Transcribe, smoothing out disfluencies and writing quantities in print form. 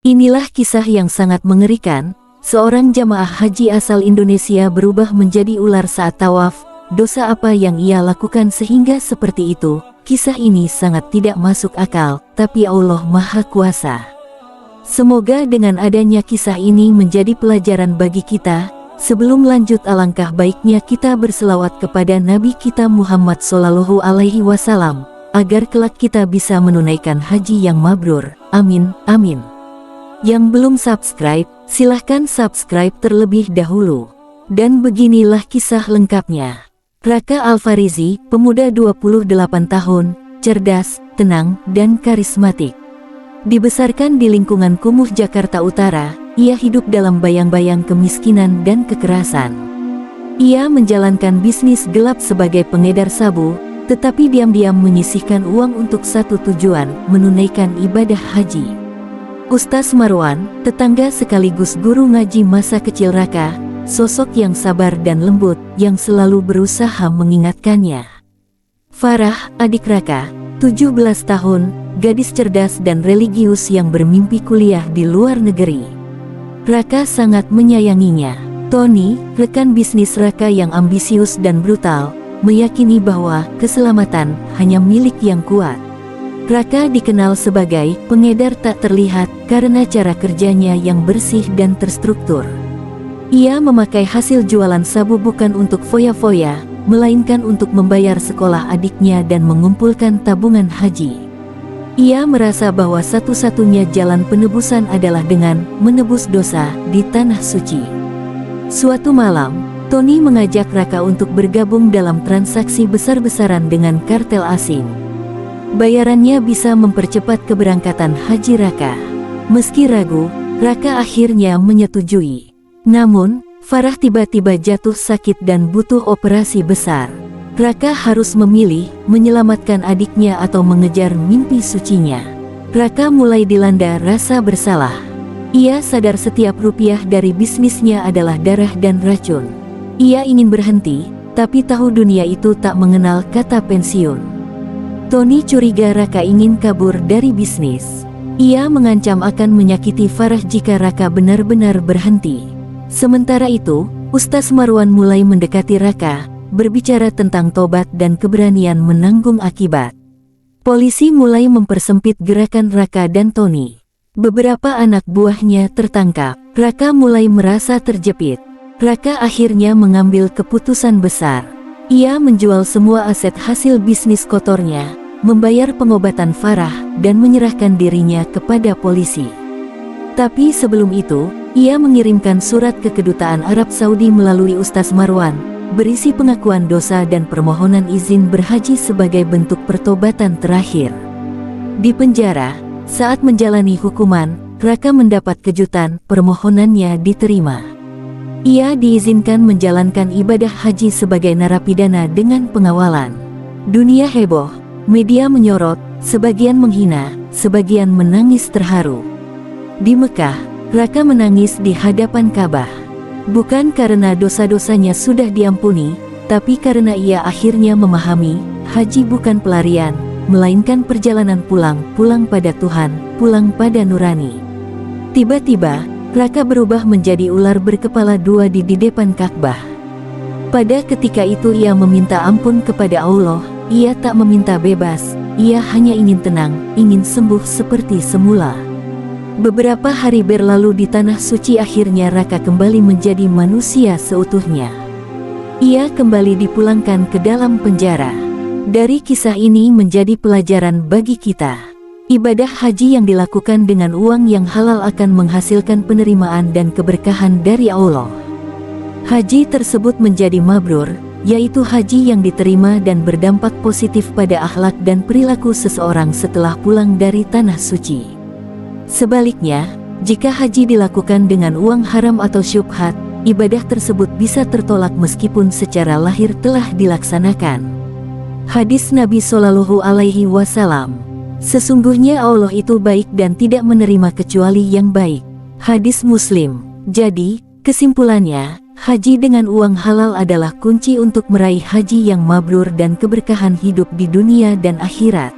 Inilah kisah yang sangat mengerikan. Seorang jamaah haji asal Indonesia berubah menjadi ular saat tawaf. Dosa apa yang ia lakukan sehingga seperti itu? Kisah ini sangat tidak masuk akal, tapi Allah Maha Kuasa. Semoga dengan adanya kisah ini menjadi pelajaran bagi kita. Sebelum lanjut, alangkah baiknya kita berselawat kepada Nabi kita Muhammad SAW, agar kelak kita bisa menunaikan haji yang mabrur. Amin, amin. Yang belum subscribe, silahkan subscribe terlebih dahulu. Dan beginilah kisah lengkapnya. Raka Alfarizi, pemuda 28 tahun, cerdas, tenang, dan karismatik. Dibesarkan di lingkungan kumuh Jakarta Utara, ia hidup dalam bayang-bayang kemiskinan dan kekerasan. Ia menjalankan bisnis gelap sebagai pengedar sabu, tetapi diam-diam menyisihkan uang untuk satu tujuan, menunaikan ibadah haji. Ustaz Marwan, tetangga sekaligus guru ngaji masa kecil Raka, sosok yang sabar dan lembut, yang selalu berusaha mengingatkannya. Farah, adik Raka, 17 tahun, gadis cerdas dan religius yang bermimpi kuliah di luar negeri. Raka sangat menyayanginya. Tony, rekan bisnis Raka yang ambisius dan brutal, meyakini bahwa keselamatan hanya milik yang kuat. Raka dikenal sebagai pengedar tak terlihat karena cara kerjanya yang bersih dan terstruktur. Ia memakai hasil jualan sabu bukan untuk foya-foya, melainkan untuk membayar sekolah adiknya dan mengumpulkan tabungan haji. Ia merasa bahwa satu-satunya jalan penebusan adalah dengan menebus dosa di tanah suci. Suatu malam, Tony mengajak Raka untuk bergabung dalam transaksi besar-besaran dengan kartel asing. Bayarannya bisa mempercepat keberangkatan haji Raka. Meski ragu, Raka akhirnya menyetujui. Namun, Farah tiba-tiba jatuh sakit dan butuh operasi besar. Raka harus memilih, menyelamatkan adiknya atau mengejar mimpi sucinya. Raka mulai dilanda rasa bersalah. Ia sadar setiap rupiah dari bisnisnya adalah darah dan racun. Ia ingin berhenti, tapi tahu dunia itu tak mengenal kata pensiun. Tony curiga Raka ingin kabur dari bisnis. Ia mengancam akan menyakiti Farah jika Raka benar-benar berhenti. Sementara itu, Ustaz Marwan mulai mendekati Raka, berbicara tentang tobat dan keberanian menanggung akibat. Polisi mulai mempersempit gerakan Raka dan Tony. Beberapa anak buahnya tertangkap. Raka mulai merasa terjepit. Raka akhirnya mengambil keputusan besar. Ia menjual semua aset hasil bisnis kotornya, membayar pengobatan Farah, dan menyerahkan dirinya kepada polisi. Tapi sebelum itu, ia mengirimkan surat ke Kedutaan Arab Saudi melalui Ustaz Marwan, berisi pengakuan dosa dan permohonan izin berhaji sebagai bentuk pertobatan terakhir. Di penjara, saat menjalani hukuman, Raka mendapat kejutan, permohonannya diterima. Ia diizinkan menjalankan ibadah haji sebagai narapidana dengan pengawalan. Dunia heboh, media menyorot, sebagian menghina, sebagian menangis terharu. Di Mekah, Raka menangis di hadapan Ka'bah. Bukan karena dosa-dosanya sudah diampuni, tapi karena ia akhirnya memahami, haji bukan pelarian, melainkan perjalanan pulang pada Tuhan, pulang pada nurani. Tiba-tiba, Raka berubah menjadi ular berkepala dua di depan Ka'bah. Pada ketika itu ia meminta ampun kepada Allah. Ia tak meminta bebas, ia hanya ingin tenang, ingin sembuh seperti semula. Beberapa hari berlalu di tanah suci, akhirnya Raka kembali menjadi manusia seutuhnya. Ia kembali dipulangkan ke dalam penjara. Dari kisah ini menjadi pelajaran bagi kita. Ibadah haji yang dilakukan dengan uang yang halal akan menghasilkan penerimaan dan keberkahan dari Allah. Haji tersebut menjadi mabrur, yaitu haji yang diterima dan berdampak positif pada akhlak dan perilaku seseorang setelah pulang dari tanah suci. Sebaliknya, jika haji dilakukan dengan uang haram atau syubhat, ibadah tersebut bisa tertolak meskipun secara lahir telah dilaksanakan. Hadis Nabi SAW. Sesungguhnya Allah itu baik dan tidak menerima kecuali yang baik. Hadis Muslim. Jadi, kesimpulannya, haji dengan uang halal adalah kunci untuk meraih haji yang mabrur dan keberkahan hidup di dunia dan akhirat.